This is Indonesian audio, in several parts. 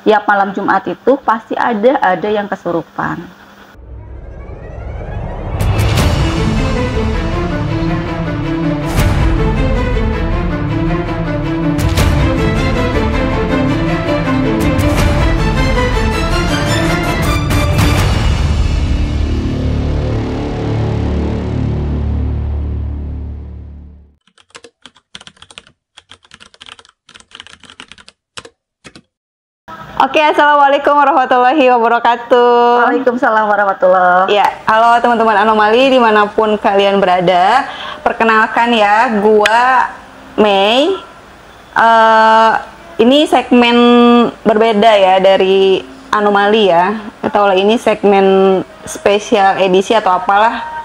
tiap malam Jumat itu pasti ada yang kesurupan. Oke, assalamualaikum warahmatullahi wabarakatuh. Waalaikumsalam warahmatullahi. Ya, halo teman-teman anomali dimanapun kalian berada. Perkenalkan ya, gua Mei. Ini segmen berbeda ya dari anomali ya. Atau ini segmen spesial edisi atau apalah.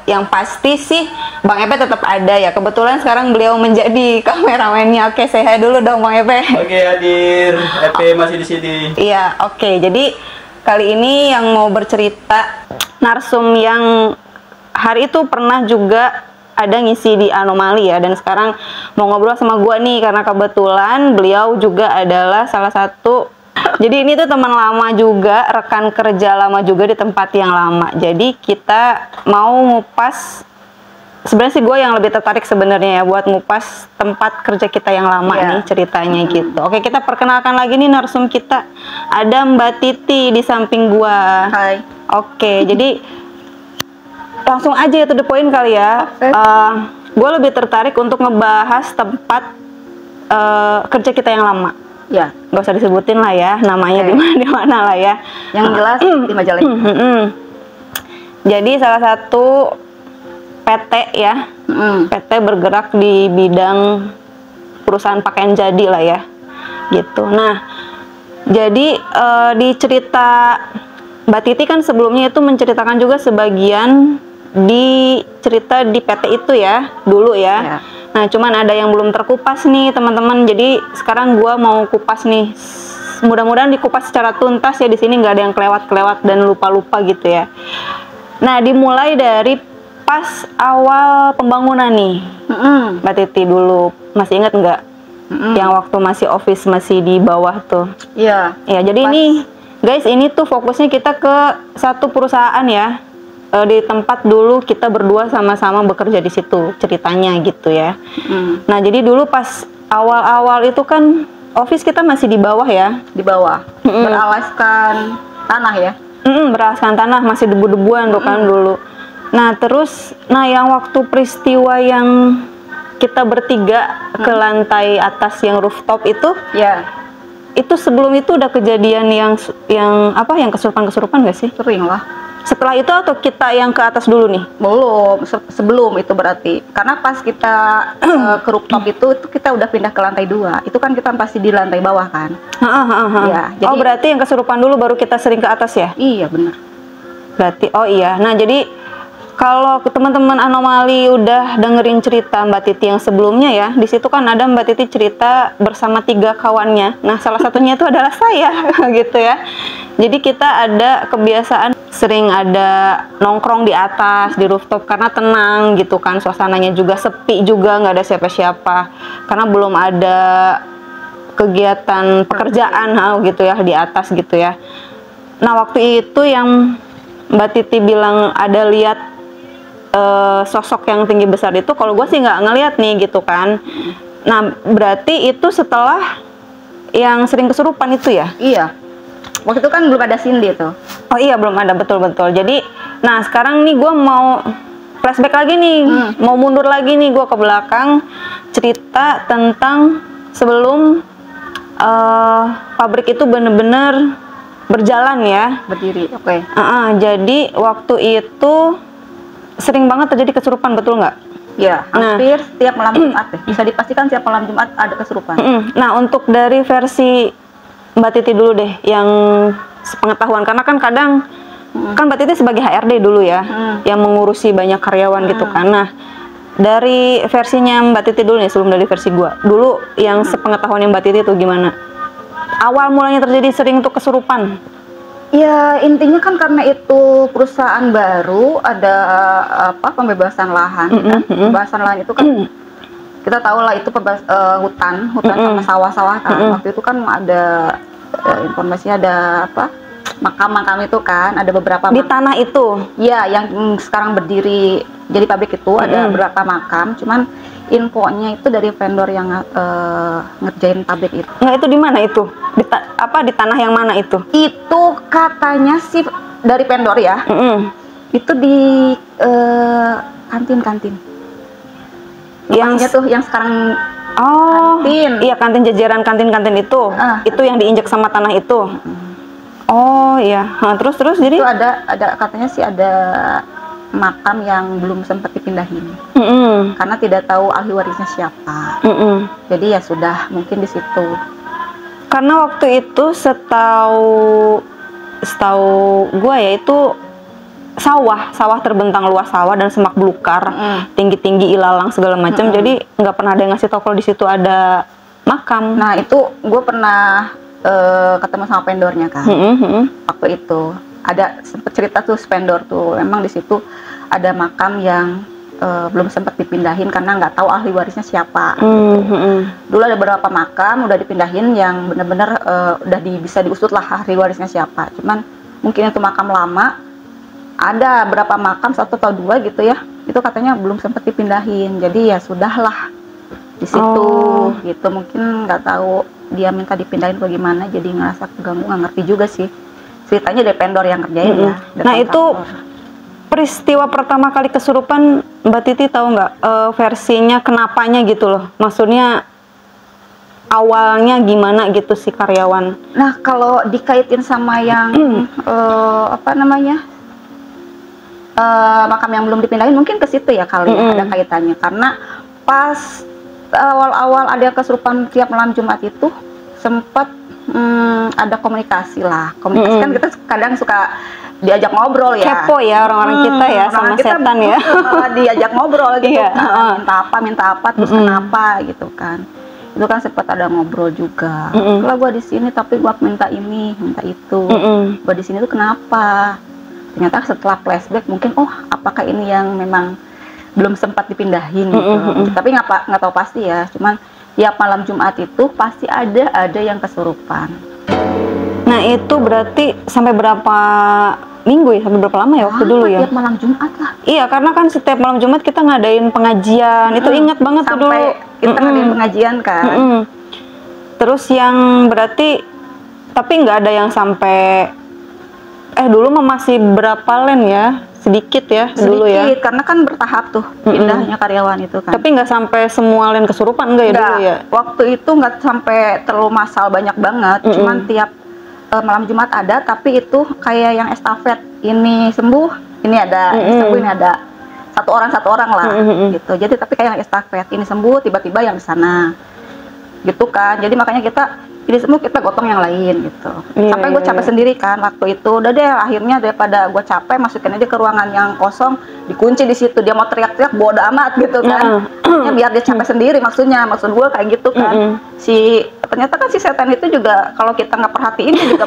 Yang pasti sih Bang Epe tetap ada ya. Kebetulan sekarang beliau menjadi kameramennya. Oke, say hi dulu dong Bang Epe. Oke, hadir. Epe masih di sini. Iya, oke. Jadi kali ini yang mau bercerita narsum yang hari itu pernah juga ada ngisi di anomali ya, dan sekarang mau ngobrol sama gua nih karena kebetulan beliau juga adalah salah satu. Jadi ini tuh teman lama juga, rekan kerja lama juga di tempat yang lama. Jadi kita mau ngupas, sebenarnya sih gue yang lebih tertarik sebenarnya ya buat ngupas tempat kerja kita yang lama nih ceritanya gitu. Oke, kita perkenalkan lagi nih narsum kita. Ada Mbak Titi di samping gua. Hai. Oke, jadi langsung aja ya to the point kali ya. Gue lebih tertarik untuk ngebahas tempat kerja kita yang lama. Ya, Gak usah disebutin lah ya namanya di mana lah ya. yang jelas di majalah. Jadi salah satu PT ya, PT bergerak di bidang perusahaan pakaian jadi lah ya, gitu. Nah, jadi di cerita Mbak Titi kan sebelumnya itu menceritakan juga sebagian di cerita di PT itu ya, dulu ya. Nah, cuman ada yang belum terkupas nih teman-teman. Jadi sekarang gua mau kupas nih. Mudah-mudahan dikupas secara tuntas ya, di sini nggak ada yang kelewat-kelewat dan lupa-lupa gitu ya. Nah, dimulai dari pas awal pembangunan nih, Mbak Titi dulu. Masih ingat nggak? Yang waktu masih office masih di bawah tuh. Iya. Ya, jadi ini guys, ini tuh fokusnya kita ke satu perusahaan ya. Di tempat dulu kita berdua sama-sama bekerja di situ ceritanya gitu ya. Nah, jadi dulu pas awal-awal itu kan office kita masih di bawah ya. Di bawah. Beralaskan tanah ya. Beralaskan tanah, masih debu-debuan tuh kan dulu. Nah, terus yang waktu peristiwa yang kita bertiga ke lantai atas yang rooftop itu, Ya, itu sebelum itu udah kejadian yang apa, yang kesurupan-kesurupan gak sih? sering lah. Setelah itu atau kita yang ke atas dulu nih? Belum, sebelum itu berarti. Karena pas kita ke rooftop itu kita udah pindah ke lantai 2. Itu kan kita pasti di lantai bawah kan. Ya, Oh, berarti yang kesurupan dulu baru kita sering ke atas ya? Iya, benar. Berarti, oh iya. Nah, jadi kalau teman-teman anomali udah dengerin cerita Mbak Titi yang sebelumnya ya, di situ kan ada Mbak Titi cerita bersama 3 kawannya. Nah, salah satunya itu adalah saya, gitu ya. Jadi kita ada kebiasaan sering ada nongkrong di atas, di rooftop, karena tenang gitu kan, suasananya juga sepi juga, nggak ada siapa-siapa. Karena belum ada kegiatan pekerjaan gitu ya di atas gitu ya. Nah, waktu itu yang Mbak Titi bilang ada lihat sosok yang tinggi besar itu, kalau gue sih nggak ngeliat nih gitu kan. Nah, berarti itu setelah yang sering kesurupan itu ya? Iya. Waktu itu kan belum ada Cindy tuh. Oh iya, belum ada, betul-betul. Jadi, nah sekarang nih gue mau flashback lagi nih, mau mundur lagi nih gue ke belakang, cerita tentang sebelum pabrik itu bener-bener berjalan ya. Berdiri, oke. Jadi waktu itu sering banget terjadi kesurupan, betul nggak? Ya, hampir setiap malam Jumat deh. Bisa dipastikan setiap malam Jumat ada kesurupan. Nah, untuk dari versi Mbak Titi dulu deh, yang sepengetahuan, karena kan kadang kan Mbak Titi sebagai HRD dulu ya, yang mengurusi banyak karyawan gitu kan. Nah, dari versinya Mbak Titi dulu nih, sebelum dari versi gua dulu, yang sepengetahuan yang Mbak Titi itu gimana? Awal mulanya terjadi sering tuh kesurupan. Ya, intinya kan karena itu perusahaan baru, ada pembebasan lahan kan. Pembebasan lahan itu kan kita tahu lah itu hutan sama sawah-sawah kan. Waktu itu kan ada informasinya ada apa? Makam-makam itu kan, ada beberapa di tanah itu. Iya, yang sekarang berdiri jadi pabrik itu ada beberapa makam, cuman infonya itu dari vendor yang ngerjain pabrik itu. Nggak, itu di mana itu? Di tanah yang mana itu? Itu katanya sih dari vendor ya. Itu di kantin-kantin. Yang tuh yang sekarang kantin. Iya, kantin jajaran kantin-kantin itu. Itu yang diinjek sama tanah itu. Oh iya. Nah, terus jadi itu ada katanya sih ada makam yang belum sempat dipindahin. Karena tidak tahu ahli warisnya siapa. Jadi ya sudah, mungkin di situ. Karena waktu itu setahu gue ya itu sawah terbentang luas, sawah dan semak belukar, tinggi-tinggi ilalang segala macam. Jadi nggak pernah ada yang ngasih tahu kalau di situ ada makam. Nah itu gue pernah ketemu sama vendornya kan. Waktu itu ada sempet cerita tuh vendor tuh, emang di situ ada makam yang belum sempat dipindahin karena nggak tahu ahli warisnya siapa. Dulu ada beberapa makam udah dipindahin yang benar-benar udah bisa diusut lah ahli warisnya siapa. Cuman mungkin itu makam lama, ada berapa makam, 1 atau 2 gitu ya, itu katanya belum sempat dipindahin. Jadi ya sudahlah di situ gitu. Mungkin nggak tahu dia minta dipindahin bagaimana, jadi ngerasa keganggu, nggak ngerti juga sih. Ceritanya dari vendor yang kerjain ya. Nah itu peristiwa pertama kali kesurupan, Mbak Titi tahu nggak versinya kenapanya gitu loh? Maksudnya awalnya gimana gitu si karyawan? Nah kalau dikaitin sama yang apa namanya makam yang belum dipindahin, mungkin ke situ ya kali ada kaitannya. Karena pas awal-awal ada kesurupan tiap malam Jumat itu sempat ada komunikasi lah. Komunikasi kan kita kadang suka diajak ngobrol ya. Kepo ya orang-orang kita ya sama kita setan ya. Diajak ngobrol gitu. Minta apa terus kenapa gitu kan. Itu kan sempat ada ngobrol juga. Kalau gua di sini tapi gua minta ini, minta itu. Gua di sini tuh kenapa? Ternyata setelah flashback mungkin apakah ini yang memang belum sempat dipindahin gitu. Tapi nggak tahu pasti ya. Cuman tiap malam Jumat itu pasti ada yang kesurupan. Nah itu berarti sampai berapa minggu ya? Sampai berapa lama ya waktu dulu ya? Tiap malam Jumat lah. Iya, karena kan setiap malam Jumat kita ngadain pengajian. Itu ingat banget tuh dulu. Sampai kita ngadain pengajian kan. Terus yang berarti tapi nggak ada yang sampai dulu masih berapa len ya? Sedikit ya dulu ya. Sedikit, karena kan bertahap tuh pindahnya karyawan itu kan. Tapi nggak sampai semua len kesurupan enggak ya dulu ya? Waktu itu nggak sampai terlalu massal banyak banget. Cuman tiap malam Jumat ada, tapi itu kayak yang estafet. Ini sembuh, ini ada, ini sembuh, ini ada. Satu orang lah gitu. Jadi tapi kayak yang estafet. Ini sembuh, tiba-tiba yang di sana. Gitu kan. Jadi makanya ini semua kita gotong yang lain gitu. Sampai gue capek sendiri kan waktu itu. Udah deh, akhirnya daripada gue capek, masukin aja ke ruangan yang kosong, dikunci di situ. Dia mau teriak-teriak bodo amat gitu kan. Biar dia capek sendiri, maksud gue kayak gitu kan. Ternyata kan si setan itu juga kalau kita nggak perhatiin dia juga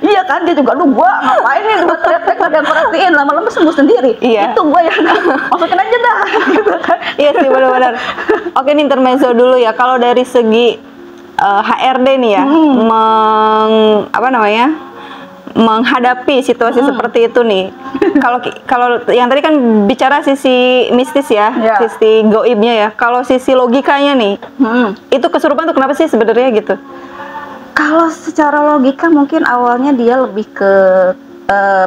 iya kan, dia juga gue ngapain nih gue teriak-teriak nggak ada yang perhatiin, lama-lama sembuh sendiri. Itu gue yang masukin aja dah gitu kan. Iya sih, benar-benar. Oke, ini intermezzo dulu ya. Kalau dari segi HRD nih ya, menghadapi situasi seperti itu nih. Kalau yang tadi kan bicara sisi mistis ya, sisi goibnya ya. Kalau sisi logikanya nih, itu kesurupan tuh kenapa sih sebenarnya gitu? Kalau secara logika mungkin awalnya dia lebih ke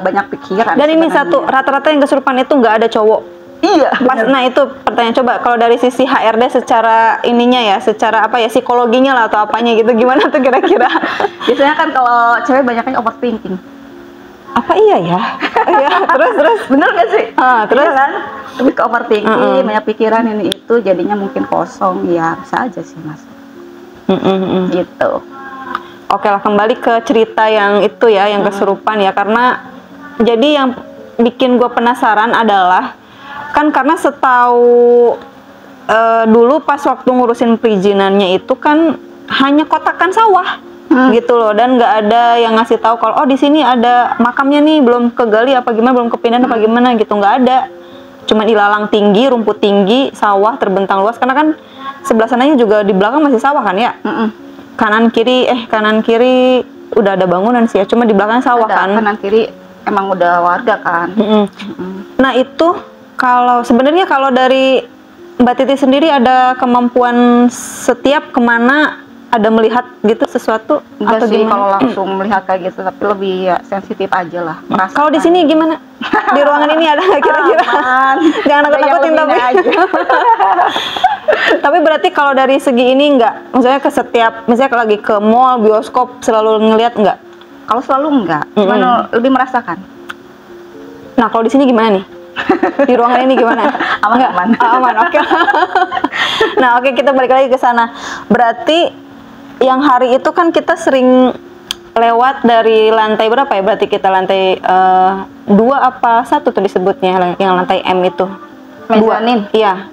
banyak pikiran. Dan ini satu, rata-rata yang kesurupan itu nggak ada cowok. Iya. Nah itu pertanyaan, coba kalau dari sisi HRD secara ininya ya, secara apa ya, psikologinya lah atau apanya gitu, gimana tuh kira-kira? Biasanya kan kalau cewek banyaknya overthinking. Apa iya ya? Ya terus bener gak sih? Terus iya kan, lebih ke overthinking, banyak pikiran ini itu, jadinya mungkin kosong ya, bisa aja sih mas. Gitu. Oke lah, kembali ke cerita yang itu ya, yang kesurupan ya, karena jadi yang bikin gue penasaran adalah kan karena setahu dulu pas waktu ngurusin perizinannya itu kan hanya kotakan sawah gitu loh, dan nggak ada yang ngasih tahu kalau di sini ada makamnya nih, belum kegali apa gimana, belum kepindahan apa gimana gitu, nggak ada. Cuman ilalang tinggi, rumput tinggi, sawah terbentang luas, karena kan sebelah sananya juga di belakang masih sawah kan ya. kanan kiri udah ada bangunan sih ya, cuma di belakang sawah ada, kan. kanan kiri emang udah warga kan. Nah itu sebenarnya kalau dari Mbak Titi sendiri ada kemampuan setiap kemana ada melihat gitu sesuatu Enggak atau sih gimana? kalau langsung melihat kayak gitu, tapi lebih ya sensitif aja lah. Kalau di sini gimana? Di ruangan ini ada nggak kira-kira? Jangan nakut-nakutin tapi. Tapi berarti kalau dari segi ini nggak, maksudnya ke setiap, misalnya lagi ke mall, bioskop selalu ngelihat nggak? Kalau selalu enggak, cuman lebih merasakan. Nah kalau di sini gimana nih? Di ruangan ini gimana? Aman, Nggak? aman. Aman, oke. Nah oke, kita balik lagi ke sana. Berarti yang hari itu kan kita sering lewat dari lantai berapa ya? Berarti kita lantai 2 apa 1 tuh disebutnya, yang lantai M itu? Mezanin. Iya.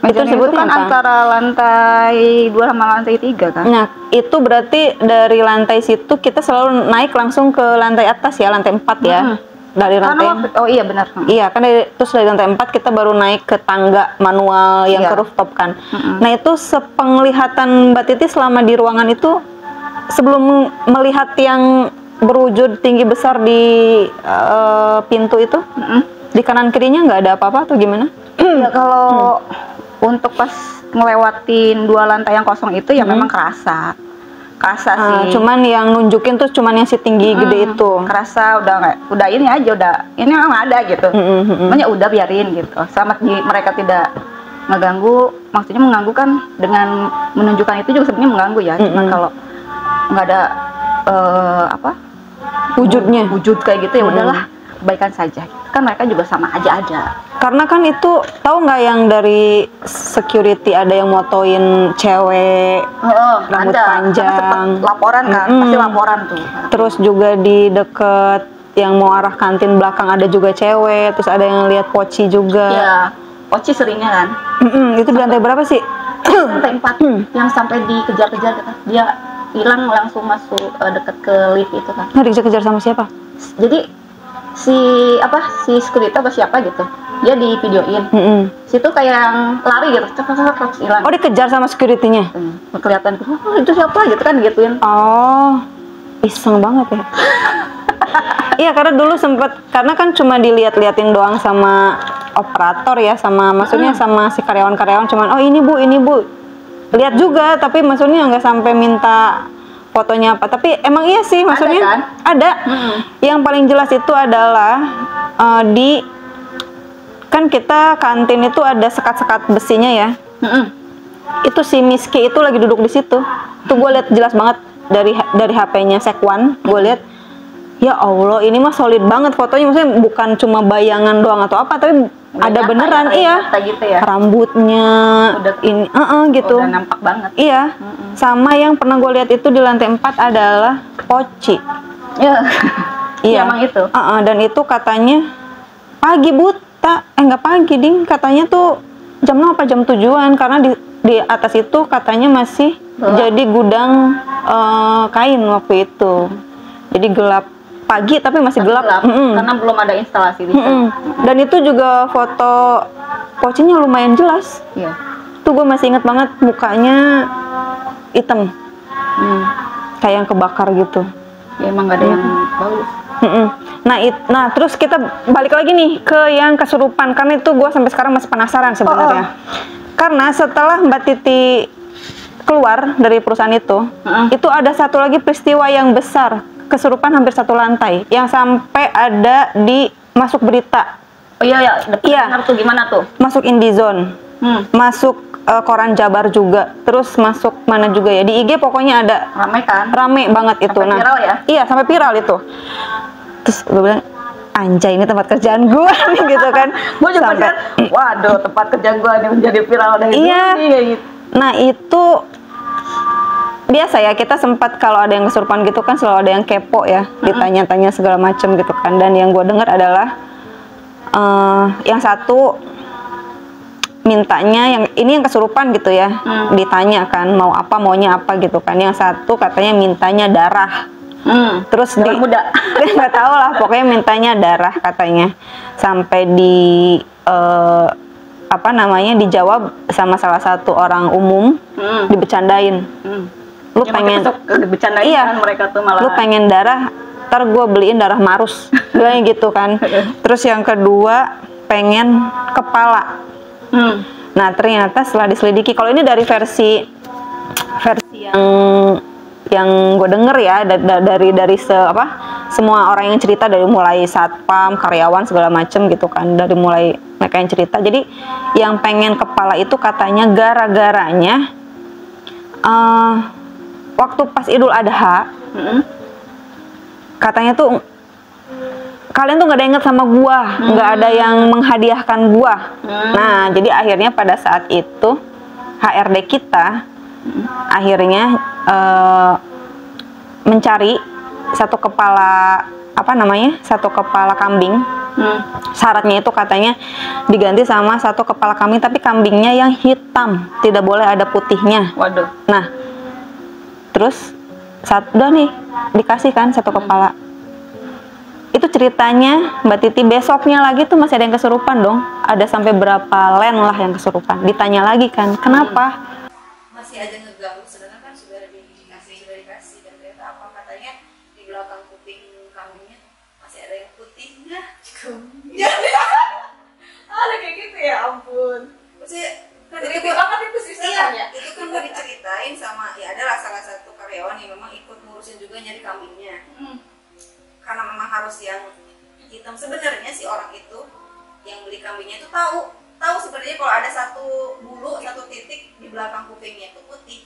Mezanin itu kan antara lantai 2 sama lantai 3 kan? Nah, itu berarti dari lantai situ kita selalu naik langsung ke lantai atas ya, lantai 4 ya. Dari lantai oh iya benar. Iya, kan terus dari lantai 4 kita baru naik ke tangga manual yang ke rooftop kan. Nah, itu sepenglihatan Mbak Titi selama di ruangan itu, sebelum melihat yang berwujud tinggi besar di pintu itu, di kanan kirinya nggak ada apa-apa atau gimana? Ya kalau untuk pas ngelewatin 2 lantai yang kosong itu ya memang kerasa sih. Cuman yang nunjukin tuh cuman yang si tinggi gede itu. Kerasa udah ini aja, ini memang ada gitu. Makanya udah biarin gitu. Sama mereka tidak ngeganggu, maksudnya mengganggu kan dengan menunjukkan itu juga sebenarnya mengganggu ya. Cuman kalau nggak ada wujud kayak gitu ya udahlah, kebaikan saja. Kan mereka juga sama aja ada. Karena kan itu, tahu nggak yang dari security ada yang motoin cewek rambut panjang, laporan kan, pasti laporan tuh. Terus juga di deket yang mau arah kantin belakang ada juga cewek, terus ada yang lihat Poci juga. Iya, Poci seringnya kan. Itu di lantai berapa sih? Lantai 4 yang sampai dikejar-kejar gitu. Dia hilang langsung masuk deket ke lift itu kan. Nah, dikejar-kejar sama siapa? Jadi si security apa siapa gitu, dia di videoin. Situ kayak yang lari gitu, terus hilang. Oh, dikejar sama security-nya? Kelihatan, oh itu siapa gitu kan, gituin. Oh, iseng banget ya. Iya, karena dulu sempet, karena kan cuma dilihat-liatin doang sama operator ya, sama maksudnya sama si karyawan-karyawan, cuman oh ini bu lihat juga, tapi maksudnya nggak sampai minta fotonya apa. Tapi emang iya sih, maksudnya ada. Yang paling jelas itu adalah kan kita kantin itu ada sekat-sekat besinya ya. Itu si Miski itu lagi duduk di situ. Tuh gue lihat jelas banget dari HP-nya Sekwan. Gue lihat, ya Allah, ini mah solid banget fotonya. Maksudnya bukan cuma bayangan doang atau apa, tapi udah ada beneran ya, gitu ya. Rambutnya udah, ini gitu. Udah nampak banget. Iya. Sama yang pernah gue lihat itu di lantai 4 adalah Poci. Iya. Emang itu. Dan itu katanya pagi buta, nggak pagi ding. Katanya tuh jam 6 apa jam 7-an, karena di atas itu katanya masih jadi gudang kain waktu itu. Jadi gelap. Pagi tapi masih gelap. Karena belum ada instalasi di sana. Dan itu juga foto Pocinya lumayan jelas. Iya. Tuh gue masih inget banget, mukanya hitam. Kayak yang kebakar gitu. Ya emang gak ada yang bagus. Nah terus kita balik lagi nih ke yang kesurupan, karena itu gue sampai sekarang masih penasaran sebenarnya. Karena setelah Mbak Titi keluar dari perusahaan itu ada satu lagi peristiwa yang besar, kesurupan hampir 1 lantai, yang sampai ada di masuk berita. Oh iya, dengar tuh, gimana tuh? Masuk IndiZone, masuk koran Jabar juga, terus masuk mana juga ya, di IG pokoknya ada. Rame kan? Rame banget itu. Sampai viral ya? Iya, sampai viral itu. Terus gue bilang, anjay, ini tempat kerjaan gue nih gitu kan. Gue juga sampai, waduh, tempat kerjaan gue nih menjadi viral dari dulu nih, gitu. Nah itu biasa ya, kita sempat kalau ada yang kesurupan gitu kan selalu ada yang kepo ya, ditanya-tanya segala macem gitu kan. Dan yang gue dengar adalah yang satu mintanya, yang ini yang kesurupan gitu ya, ditanya kan mau apa, maunya apa gitu kan. Yang satu katanya mintanya darah. Terus muda nggak tahu lah, pokoknya mintanya darah katanya. Sampai dijawab sama salah satu orang umum, dibecandain. lu pengen bercandain iya, kan mereka tuh malah. lu pengen darah, ntar gue beliin darah marus, bilangnya gitu kan. Terus yang kedua pengen kepala. Nah ternyata setelah diselidiki, kalau ini dari versi yang gue denger ya, dari semua orang yang cerita, dari mulai satpam, karyawan segala macem gitu kan, dari mulai mereka yang cerita. Jadi yang pengen kepala itu katanya gara-garanya waktu pas Idul Adha, katanya tuh kalian tuh nggak ada inget sama gua, nggak ada yang menghadiahkan gua. Nah, jadi akhirnya pada saat itu HRD kita akhirnya mencari satu kepala satu kepala kambing. Syaratnya itu katanya diganti sama satu kepala kambing, tapi kambingnya yang hitam, tidak boleh ada putihnya. Waduh. Nah, terus udah nih dikasih kan satu kepala. Itu ceritanya Mbak Titi, besoknya lagi tuh masih ada yang kesurupan dong. Ada sampai berapa len lah yang kesurupan. Ditanya lagi kan, kenapa? Masih aja ngeganggu, sedangkan kan sudah dikasih dan ternyata apa katanya di belakang kuping kambingnya masih ada yang putihnya. Ada kayak gitu ya, ampun. Maksudnya Jadi banget itu sistemnya. itu kan gue diceritain sama ya adalah salah satu karyawan yang memang ikut ngurusin juga nyari kambingnya. Karena memang harus yang hitam. Sebenarnya si orang itu yang beli kambingnya itu tahu sebenarnya kalau ada satu bulu, satu titik di belakang kupingnya itu putih.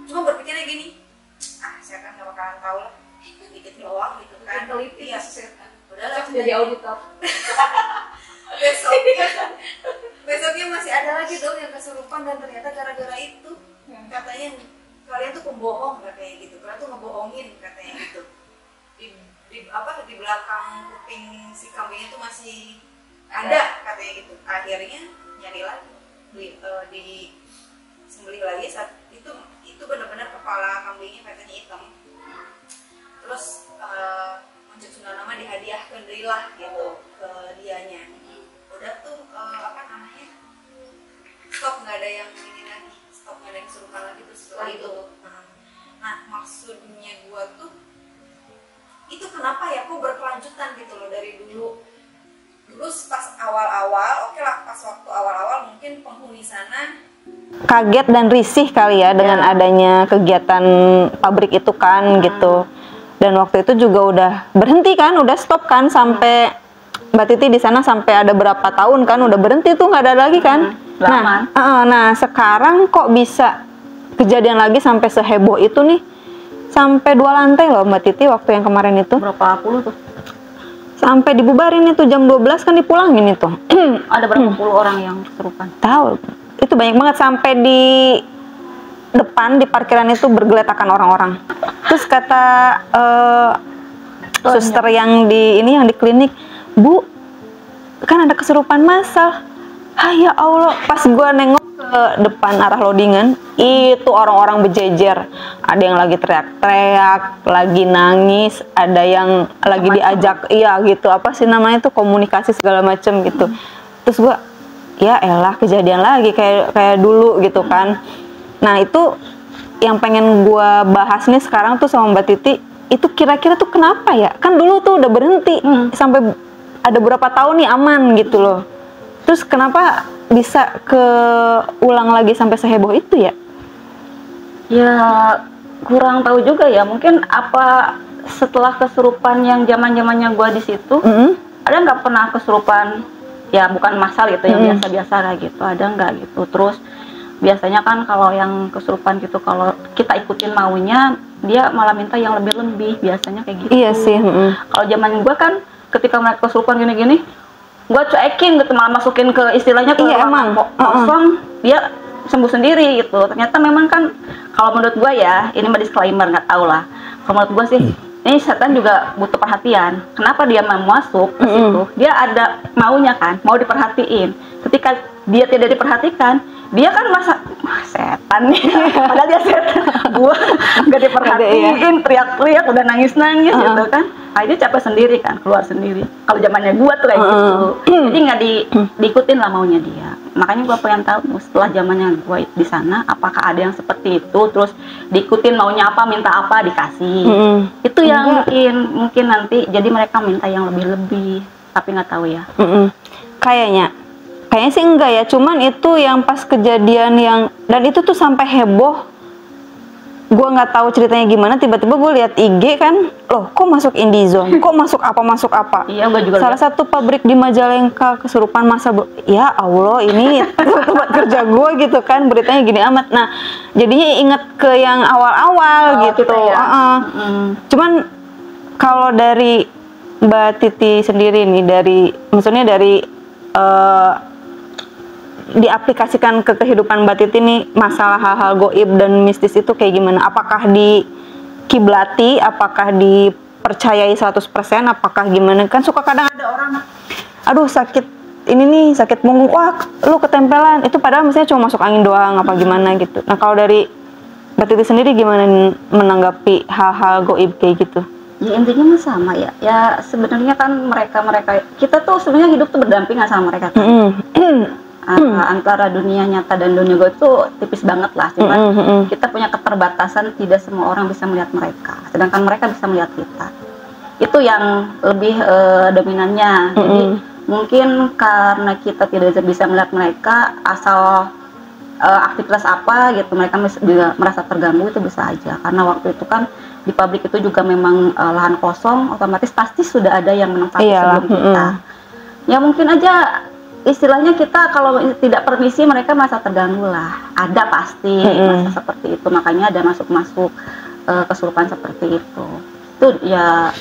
Cuma berpikirnya gini, saya kan gak bakalan tahu lah, dikit doang gitu kan. Teliti ya, udahlah jadi auditor. Besoknya masih ada lagi dong yang kesurupan, dan ternyata gara-gara itu katanya kalian tuh pembohong katanya gitu, kalian tuh ngebohongin katanya gitu. Di belakang kuping si kambingnya tuh masih ada katanya gitu. Akhirnya nyari lagi, di sembelih lagi saat itu benar-benar kepala kambingnya katanya hitam. Terus Manjung Sunda nama dihadiahkan dirilah gitu ke dianya. Udah tuh stop, nggak ada yang ini lagi, stop, nggak ada yang kesurupan lagi tuh setelah itu tuh. Nah maksudnya gua tuh itu kenapa ya kok berkelanjutan gitu loh dari dulu pas awal-awal, oke lah, pas waktu awal-awal mungkin penghuni sana kaget dan risih kali ya dengan adanya kegiatan pabrik itu kan gitu. Dan waktu itu juga udah berhenti kan, udah stop kan, sampai Mbak Titi di sana sampai ada berapa tahun kan udah berhenti tuh, nggak ada lagi kan. Nah sekarang kok bisa kejadian lagi sampai seheboh itu nih, sampai 2 lantai loh Mbak Titi waktu yang kemarin itu. Berapa puluh tuh? Sampai dibubarin itu jam 12 kan dipulangin itu. Ada berapa puluh orang yang kesurupan? Tahu, itu banyak banget, sampai di depan di parkiran itu bergeletakan orang-orang. Terus kata suster yang di klinik, Bu, kan ada kesurupan massal. Ya Allah, pas gua nengok ke depan arah loadingan, itu orang-orang berjejer. Ada yang lagi teriak-teriak, lagi nangis, ada yang lagi diajak, iya gitu, apa sih namanya tuh, komunikasi segala macem gitu. Terus gua, ya elah kejadian lagi kayak dulu gitu kan. Nah itu yang pengen gua bahas nih sekarang tuh sama Mbak Titi, itu kira-kira tuh kenapa ya? Kan dulu tuh udah berhenti, sampai ada berapa tahun nih aman gitu loh. Terus kenapa bisa keulang lagi sampai seheboh itu ya? Ya kurang tahu juga ya. Mungkin apa setelah kesurupan yang zaman-zamannya gua di situ, ada nggak pernah kesurupan? Ya bukan massal gitu, yang biasa-biasa kayak gitu. Ada nggak gitu? Terus biasanya kan kalau yang kesurupan gitu, kalau kita ikutin maunya, dia malah minta yang lebih-lebih. Biasanya kayak gitu. Iya sih. Kalau zaman gua kan, ketika mereka kesurupan gini-gini, gue cuekin gitu, malah masukin ke istilahnya ke ruangan kosong, dia sembuh sendiri gitu. Ternyata memang kan, kalau menurut gue ya, ini mah disclaimer, nggak tahu lah. Kalau menurut gue sih, ini setan juga butuh perhatian. Kenapa dia mau masuk ke situ? Dia ada maunya kan, mau diperhatiin. Ketika dia tidak diperhatikan, dia kan masa setan nih, padahal dia setan. Gua nggak diperhatiin, teriak-teriak, udah nangis-nangis gitu kan. Dia capek sendiri kan, keluar sendiri. Kalau zamannya gua tuh kayak gitu, jadi nggak diikutin lah maunya dia. Makanya gua pengen tahu setelah zamannya gua di sana, apakah ada yang seperti itu, terus diikutin maunya apa, minta apa dikasih. Itu yang mungkin nanti jadi mereka minta yang lebih-lebih, tapi nggak tahu ya. Kayaknya sih enggak ya, cuman itu yang pas kejadian yang, dan itu tuh sampai heboh. Gue nggak tahu ceritanya gimana, tiba-tiba gue lihat IG kan, loh kok masuk Indizone, kok masuk apa. Iya, gue juga salah satu pabrik di Majalengka kesurupan masa, ya Allah ini tempat kerja gue gitu kan, beritanya gini amat. Nah jadinya inget ke yang awal-awal gitu ya. Cuman kalau dari Mbak Titi sendiri nih, maksudnya dari diaplikasikan ke kehidupan Mbak Titi nih, masalah hal-hal goib dan mistis itu kayak gimana? Apakah dikiblati, apakah dipercayai 100%, apakah gimana? Kan suka kadang ada orang, aduh sakit ini nih, sakit punggung, wah lu ketempelan, itu padahal misalnya cuma masuk angin doang, apa gimana gitu. Nah kalau dari Mbak Titi sendiri gimana menanggapi hal-hal goib kayak gitu? Ya intinya sama ya. Ya sebenarnya kan mereka kita tuh sebenarnya hidup tuh berdampingan sama mereka kan. Antara dunia nyata dan dunia goib itu tipis banget lah. Cuman kita punya keterbatasan, tidak semua orang bisa melihat mereka, sedangkan mereka bisa melihat kita. Itu yang lebih dominannya. Jadi mungkin karena kita tidak bisa melihat mereka, asal aktivitas apa gitu mereka juga merasa terganggu, itu bisa aja. Karena waktu itu kan di pabrik itu juga memang lahan kosong, otomatis pasti sudah ada yang menempati sebelum kita. Ya mungkin aja istilahnya kita kalau tidak permisi mereka merasa terganggu lah, ada pasti masa seperti itu, makanya ada masuk kesurupan seperti itu ya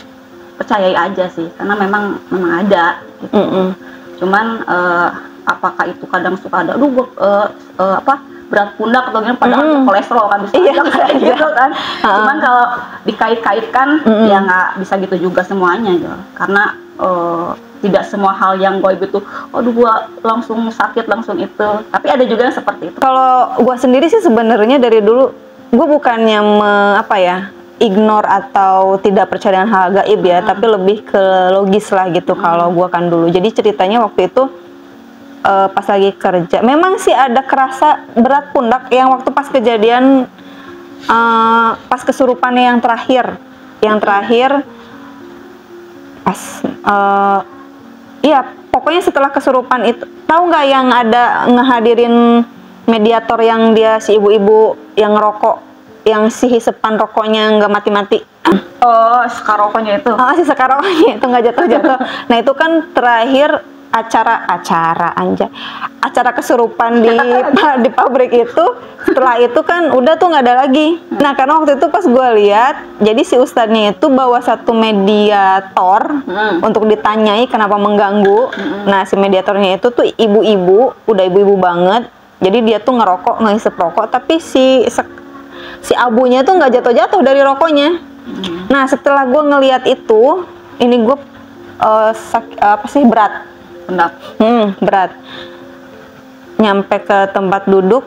percayai aja sih, karena memang ada gitu. Cuman apakah itu kadang suka ada berat pundak atau gimana, padahal kolesterol kan bisa kayak gitu kan. Cuman kalau dikait-kaitkan ya nggak bisa gitu juga semuanya gitu. Karena tidak semua hal yang goib itu, aduh gua langsung sakit langsung itu. Tapi ada juga yang seperti itu. Kalau gua sendiri sih sebenarnya dari dulu gua bukannya ignore atau tidak percaya dengan hal gaib ya, tapi lebih ke logis lah gitu. Kalau gua kan dulu. Jadi ceritanya waktu itu pas lagi kerja, memang sih ada kerasa berat pundak yang waktu pas kejadian pas kesurupan yang terakhir pas iya pokoknya setelah kesurupan itu, tahu nggak yang ada ngehadirin mediator yang dia si ibu-ibu yang ngerokok, yang si hisepan rokoknya nggak mati-mati. Oh, sekarokoknya itu. Si sekarokoknya itu nggak jatuh-jatuh. Nah itu kan terakhir acara kesurupan di pabrik itu. Setelah itu kan udah tuh nggak ada lagi. Nah karena waktu itu pas gue lihat, jadi si ustadznya itu bawa satu mediator untuk ditanyai kenapa mengganggu. Nah si mediatornya itu tuh ibu-ibu, udah ibu-ibu banget. Jadi dia tuh ngerokok, ngehisep rokok, tapi si abunya tuh nggak jatuh-jatuh dari rokoknya. Nah setelah gue ngelihat itu, ini gue berat. Nyampe ke tempat duduk,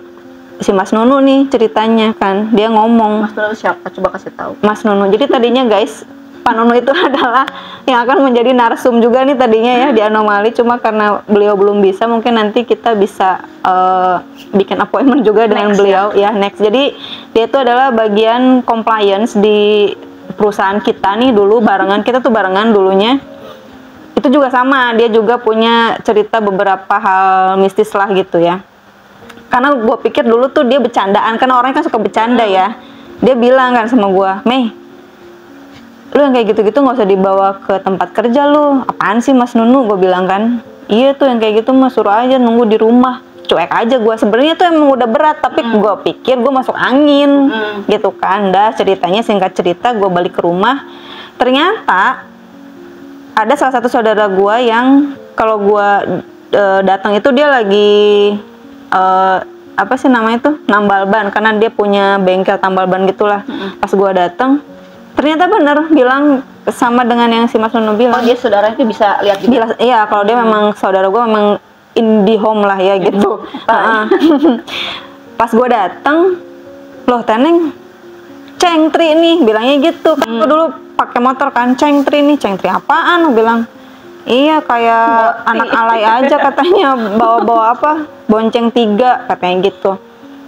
si Mas Nunu nih ceritanya kan, dia ngomong. Mas Nunu siapa? Coba kasih tahu. Mas Nunu. Jadi tadinya guys, Pak Nunu itu adalah yang akan menjadi narsum juga nih tadinya ya di Anomali, cuma karena beliau belum bisa, mungkin nanti kita bisa bikin appointment juga dengan beliau ya next. Jadi dia itu adalah bagian compliance di perusahaan kita nih dulu, kita tuh barengan dulunya. Itu juga sama, dia juga punya cerita beberapa hal mistis lah gitu ya. Karena gue pikir dulu tuh dia bercandaan, karena orangnya kan suka bercanda ya. Dia bilang kan sama gue, Mei, lu yang kayak gitu-gitu nggak usah dibawa ke tempat kerja lu. Apaan sih Mas Nunu? Gue bilang kan, iya tuh yang kayak gitu mah suruh aja nunggu di rumah. Cuek aja gue, sebenarnya tuh emang udah berat, tapi gue pikir gue masuk angin gitu kan. Dah ceritanya, singkat cerita, gue balik ke rumah, ternyata ada salah satu saudara gue yang kalau gue datang itu dia lagi apa sih namanya tuh, nambal ban, karena dia punya bengkel tambal ban gitulah. Pas gue datang ternyata bener bilang sama dengan yang si Mas Nunu bilang. Oh dia saudaranya itu bisa lihat juga? Iya, kalau dia memang saudara gue, memang IndiHome lah ya gitu. Pas gue dateng, loh Teneng cengtri nih, bilangnya gitu kan. Gue dulu pakai motor kan, cengtri nih, cengtri apaan? Gue bilang, iya kayak anak alay aja katanya, bawa-bawa apa, bonceng 3 katanya gitu.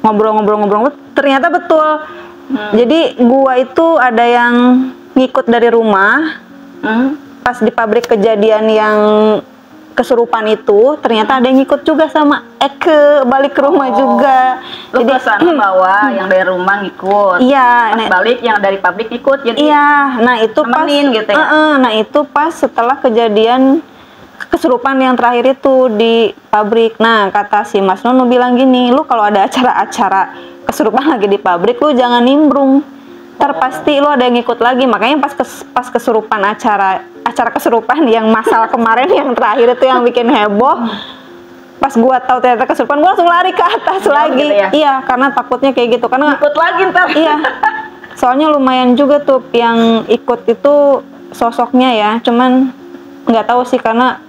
Ngobrol-ngobrol, ternyata betul. Jadi gua itu ada yang ngikut dari rumah, pas di pabrik kejadian yang kesurupan itu, ternyata ada yang ngikut juga sama Eke, balik ke rumah juga. Lu jadi sana bawa yang dari rumah ngikut. Iya, pas balik yang dari pabrik ikut. Jadi iya, nah itu pas gitu ya. Nah itu pas setelah kejadian kesurupan yang terakhir itu di pabrik. Nah kata si Mas Nono bilang gini, lu kalau ada acara-acara kesurupan lagi di pabrik, lu jangan nimbrung. Ntar pasti lu ada yang ngikut lagi. Makanya pas kesurupan acara kesurupan yang masal kemarin yang terakhir itu yang bikin heboh, pas gua tahu ternyata kesurupan, gua langsung lari ke atas lagi. Gitu ya? Iya, karena takutnya kayak gitu. Karena ikut lagi ntar. Iya. Soalnya lumayan juga tuh yang ikut itu sosoknya ya. Cuman nggak tahu sih karena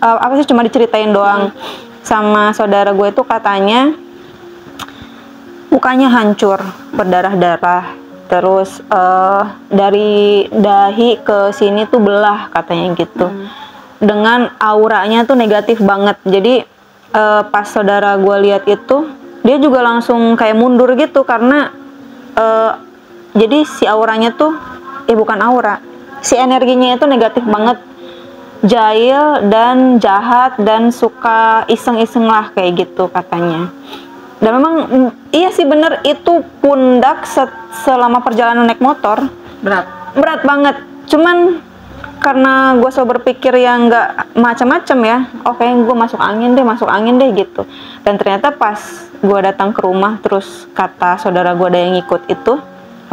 apa sih, cuma diceritain doang sama saudara gue itu, katanya mukanya hancur, berdarah-darah, terus dari dahi ke sini tuh belah katanya gitu, dengan auranya tuh negatif banget. Jadi pas saudara gue lihat itu, dia juga langsung kayak mundur gitu karena jadi si auranya tuh bukan aura, si energinya itu negatif banget, jahil dan jahat dan suka iseng-iseng lah kayak gitu katanya. Dan memang iya sih bener, itu pundak selama perjalanan naik motor berat banget. Cuman karena gue selalu berpikir yang nggak macam-macam ya, oke gue masuk angin deh gitu. Dan ternyata pas gue datang ke rumah, terus kata saudara gue ada yang ikut itu,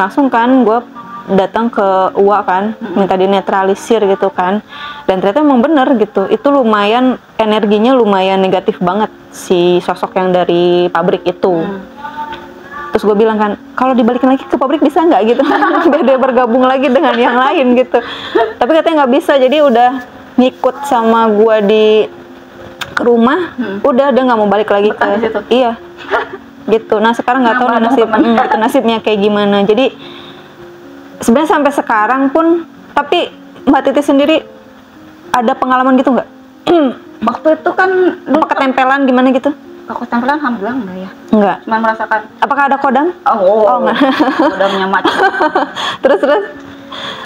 langsung kan gue datang ke UA kan, minta dinetralisir gitu kan. Dan ternyata emang bener gitu, itu lumayan energinya lumayan negatif banget si sosok yang dari pabrik itu. Terus gue bilang kan, kalau dibalikin lagi ke pabrik bisa nggak gitu, biar dia bergabung lagi dengan yang lain gitu. Tapi katanya nggak bisa, jadi udah ngikut sama gue ke rumah, udah dia nggak mau balik lagi ke situ. Iya gitu. Nah sekarang nggak tahu nasibnya kayak gimana. Jadi sebenarnya sampai sekarang pun, tapi Mbak Titi sendiri ada pengalaman gitu nggak? Waktu itu kan Apa ketempelan gimana gitu? aku tempelan alhamdulillah enggak ya. Enggak. Cuma merasakan Apakah ada kodam? oh enggak. kodamnya macam. Terus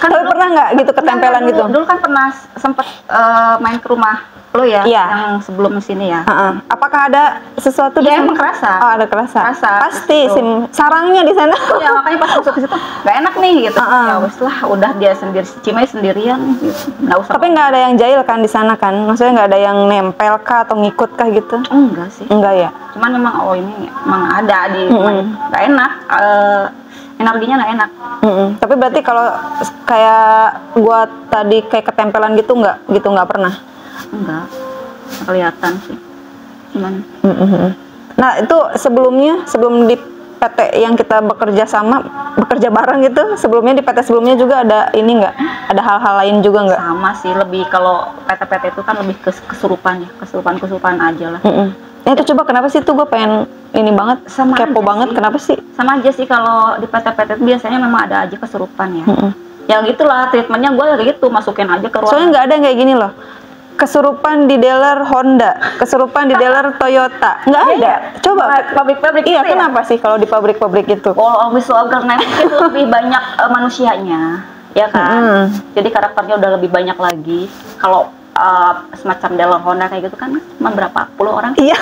kan tapi pernah nggak gitu ketempelan gitu? Dulu kan pernah sempet main ke rumah lo ya, Iya. yang sebelum sini ya. Apakah ada sesuatu di Iya, sana? emang kerasa. Oh, ada kerasa. Pasti gitu. sarangnya di sana. Ya makanya pas masuk ke situ nggak enak nih gitu. Ya wes lah, udah dia sendiri, si Cimai sendirian gitu. Nggak usah. Tapi nggak ada yang jahil kan di sana kan? Maksudnya nggak ada yang nempel kah atau ngikut kah gitu? Enggak sih. Enggak ya? Cuman memang ini emang ada di nggak enak. Energinya nggak enak. Tapi berarti kalau kayak gua tadi kayak ketempelan gitu nggak pernah? Enggak kelihatan sih. Cuman Nah itu sebelum di PT yang kita bekerja bareng gitu, sebelumnya di PT sebelumnya juga ada ini nggak? Ada hal-hal lain juga nggak? sama sih, lebih kalau PT-PT itu kan lebih ke kesurupan ya, kesurupan aja lah. Nah itu coba kenapa sih tuh gue pengen ini banget, Sama kepo aja banget, sih. kenapa sih? Sama aja sih kalau di PT-PT itu biasanya memang ada aja kesurupan ya. Ya gitulah treatmentnya, gue kayak gitu, masukin aja ke ruangan. Soalnya nggak ada yang kayak gini loh. Kesurupan di dealer Honda, kesurupan di dealer Toyota, nggak ada. Coba pabrik-pabrik iya gitu ya? kenapa sih kalau di pabrik-pabrik itu? Kalau visual karena itu lebih banyak manusianya, ya kan? Jadi karakternya udah lebih banyak lagi. Kalau semacam dealer Honda kayak gitu kan cuma berapa puluh orang? Iya,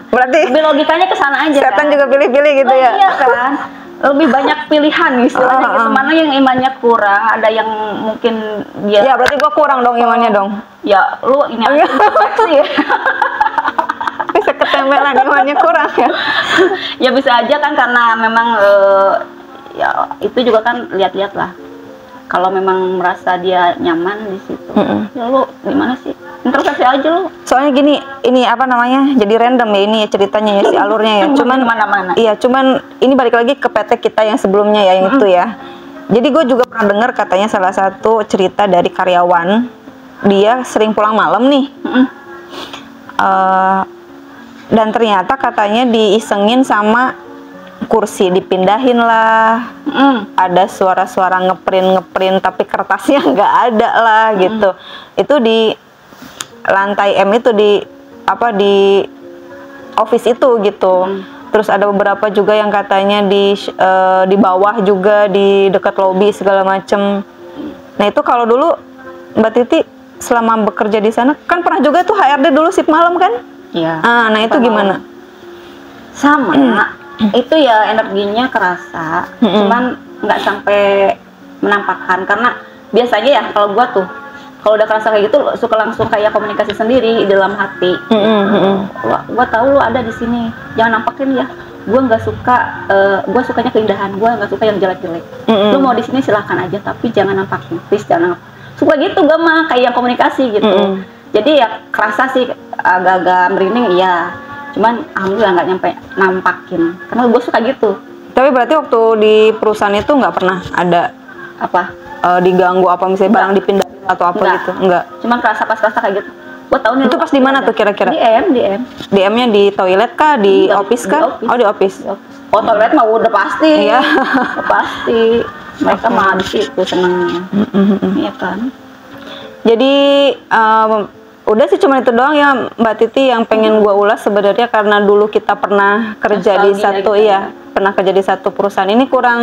berarti Lebih logikanya ke sana aja. setan kan? juga pilih-pilih gitu ya? Iya kan? Lebih banyak pilihan istilahnya gitu. Mana yang imannya kurang, ada yang mungkin dia. Ya berarti gue kurang dong imannya dong. Ya lu ini aja introspeksi ya. Bisa ketempelan imannya kurang ya. Ya bisa aja kan, karena memang ya itu juga kan lihat-lihat lah. Kalau memang merasa dia nyaman di situ, ya lu gimana sih? Introspeksi aja lu. Soalnya gini, ini apa namanya? Jadi random ya ini ya ceritanya ya, si alurnya ya. Cuman mana-mana. Iya, cuman ini balik lagi ke PT kita yang sebelumnya ya, yang itu ya. Jadi gue juga pernah dengar katanya salah satu cerita dari karyawan, dia sering pulang malam nih. Dan ternyata katanya diisengin sama kursi, dipindahin lah. Ada suara-suara ngeprint tapi kertasnya nggak ada lah gitu. Itu di lantai M itu, di office itu gitu. Terus ada beberapa juga yang katanya di bawah juga, di dekat lobi segala macem. Nah itu kalau dulu Mbak Titi selama bekerja di sana kan pernah juga tuh HRD dulu shift malam kan? Iya. Nah itu gimana? Sama. Itu ya energinya kerasa, cuman nggak sampai menampakkan, karena biasanya ya kalau gua tuh kalau udah kerasa kayak gitu suka langsung kayak komunikasi sendiri di dalam hati. Gua tahu lu ada di sini, jangan nampakin ya. Gua nggak suka, gua sukanya keindahan, gua nggak suka yang jelek-jelek. Lu mau di sini silahkan aja, tapi jangan nampakin, please jangan. Suka gitu gua mah kayak yang komunikasi gitu. Jadi ya kerasa sih agak-agak merinding, iya. Cuman alhamdulillah nggak nyampe nampakin, karena gue suka gitu. Tapi berarti waktu di perusahaan itu nggak pernah ada Apa? Diganggu apa misalnya barang dipindah atau apa gitu? Enggak. Cuman kerasa kayak gitu. Gue tahu nih. Itu pas di mana tuh kira-kira? Di M. Di M-nya di toilet kah? Di office kah? Di office. Oh, di office. Oh, toilet mah udah pasti. Iya. Udah pasti. Mereka mah di situ senengnya. Iya kan. Jadi udah sih cuma itu doang ya Mbak Titi yang pengen gua ulas sebenarnya, karena dulu kita pernah kerja di satu pernah kerja di satu perusahaan. Ini kurang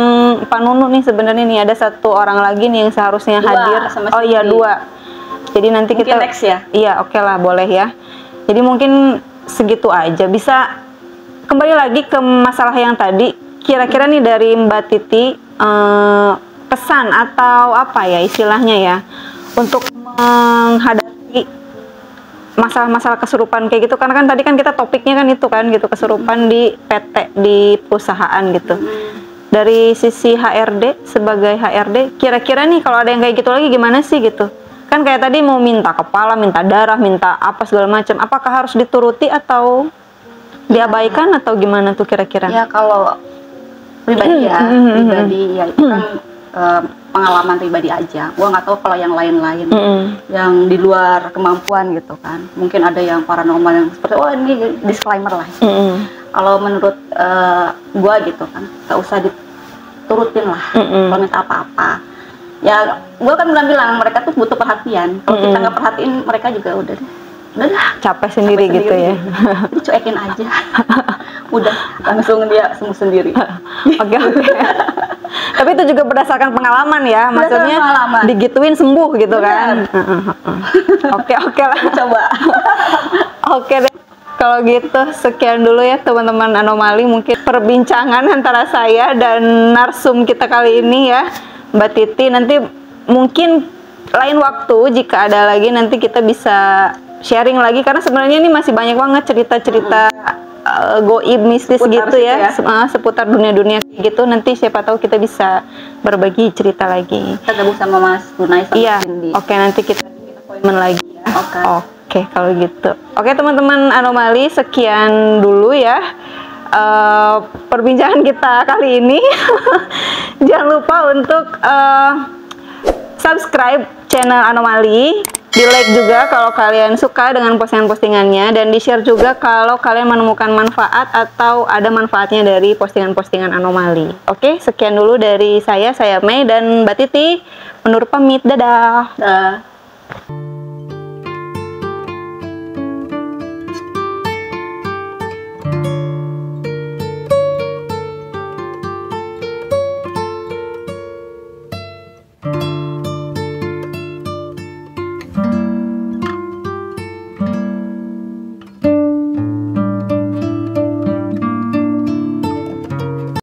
Panunu nih sebenarnya nih, ada satu orang lagi nih yang seharusnya hadir. Oh iya 2. Jadi nanti mungkin kita next ya. Iya, oke lah, boleh ya. Jadi mungkin segitu aja. Bisa kembali lagi ke masalah yang tadi. Kira-kira nih dari Mbak Titi pesan atau apa ya istilahnya ya untuk menghadapi masalah-masalah kesurupan kayak gitu, karena kan tadi kan kita topiknya kan itu kan gitu, kesurupan di PT, di perusahaan gitu. Dari sisi HRD, sebagai HRD, kira-kira nih kalau ada yang kayak gitu lagi gimana sih gitu? Kan kayak tadi mau minta kepala, minta darah, minta apa segala macam, apakah harus dituruti atau diabaikan atau gimana tuh kira-kira? Ya kalau pribadi ya, itu kan pengalaman pribadi aja. Gua nggak tahu kalau yang lain-lain yang di luar kemampuan gitu kan. Mungkin ada yang paranormal yang seperti ini disclaimer lah. Kalau menurut gua gitu kan, nggak usah diturutin lah. Kalau minta apa-apa, ya gua kan bilang mereka tuh butuh perhatian. Kalau kita nggak perhatiin mereka juga udah capek sendiri gitu ya. Jadi cuekin aja. Udah langsung dia sembuh sendiri. Oke. Tapi itu juga berdasarkan pengalaman ya, maksudnya digituin sembuh gitu kan. Oke lah. Coba. Oke deh. Kalau gitu sekian dulu ya teman-teman Anomali, mungkin perbincangan antara saya dan narsum kita kali ini ya, Mbak Titi. Nanti mungkin lain waktu jika ada lagi nanti kita bisa sharing lagi, karena sebenarnya ini masih banyak banget cerita-cerita goib mistis seputar gitu ya, seputar dunia-dunia gitu. Nanti siapa tahu kita bisa berbagi cerita lagi. Kita gabung sama Mas Dunai sama iya. Cindy. Oke, nanti kita appointment lagi ya. Oke, kalau gitu. Oke teman-teman Anomali, sekian dulu ya perbincangan kita kali ini. Jangan lupa untuk subscribe channel Anomali, di-like juga kalau kalian suka dengan postingan-postingannya, dan di-share juga kalau kalian menemukan manfaat atau ada manfaatnya dari postingan-postingan Anomali. Oke, sekian dulu dari saya Mei dan Mbak Titi. Undur pamit, dadah.